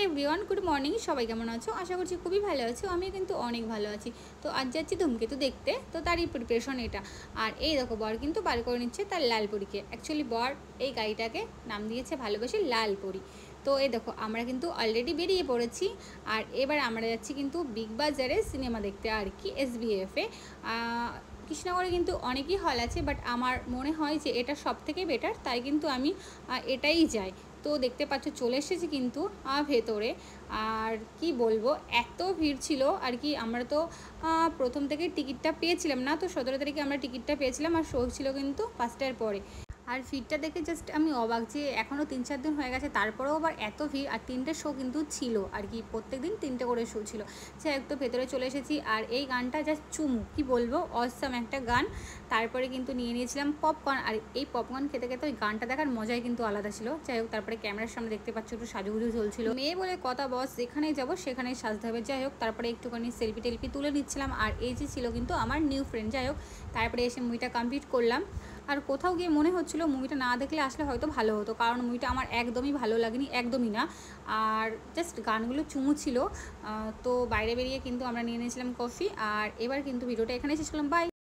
Everyone, good morning. সবাই কেমন আছো? আশা করছি খুবই ভালো আছো। আমি কিন্তু অনেক ভালো আছি। তো আজ যাচ্ছি ধূমকেতু দেখতে, তো তারই প্রিপারেশন এটা। আর এই দেখো, বর কিন্তু বার করে নিচ্ছে তার লালপরীকে। অ্যাকচুয়ালি বর এই গাড়িটাকে নাম দিয়েছে ভালোবেসে লালপরী। তো এই দেখো, আমরা কিন্তু অলরেডি বেরিয়ে পড়েছি। আর এবার আমরা যাচ্ছি কিন্তু বিগ বাজারে সিনেমা দেখতে, আর কি SBF-এ। কৃষ্ণনগরে কিন্তু অনেকই হল আছে, বাট আমার মনে হয় যে এটা সব থেকে বেটার, তাই কিন্তু আমি এটাই যাই। তো দেখতে পাচ্ছ চলে এসেছি কিন্তু ভেতরে। আর কি বলবো, এত ভিড় ছিল আর কি। আমরা তো প্রথম থেকে টিকিটটা পেয়েছিলাম না, তো 17 তারিখে আমরা টিকিটটা পেয়েছিলাম, আর শো ছিল কিন্তু 5টার পরে। আর ভিড়টা দেখে জাস্ট আমি অবাক যে এখনও 3-4 দিন হয়ে গেছে, তারপরেও আবার এত ভিড়। আর 3টে শো কিন্তু ছিল আর কি, প্রত্যেক দিন 3টে করে শো ছিল। সে একটু ভেতরে চলে এসেছি। আর এই গানটা জাস্ট চুমু, কি বলবো, অসাম একটা গান। তারপরে কিন্তু নিয়ে নিয়েছিলাম পপকর্ন, আর এই পপকর্ন খেতে খেতে ওই গানটা দেখার মজাই কিন্তু আলাদা ছিল। যাই হোক, তারপরে ক্যামেরার সামনে দেখতে পাচ্ছ একটু সাজুগুজু চলছিল। মেয়ে বলে কথা, বস যেখানেই যাবো সেখানেই সাজতে হবে। যাই হোক, তারপরে একটুখানি সেলফি টেলফি তুলে নিচ্ছিলাম। আর এই যে ছিল কিন্তু আমার নিউ ফ্রেন্ড। যাই হোক, তারপরে এসে মুভিটা কমপ্লিট করলাম। আর কোথাও গিয়ে মনে হচ্ছিল মুভিটা না দেখলে আসলে হয়তো ভালো হতো, কারণ মুভিটা আমার একদমই ভালো লাগেনি, একদমই না। আর জাস্ট গানগুলো চুমু ছিল। তো বাইরে বেরিয়ে কিন্তু আমরা নিয়ে নিয়েছিলাম কফি। আর এবার কিন্তু ভিডিওটা এখানে শেষ করলাম। বাই।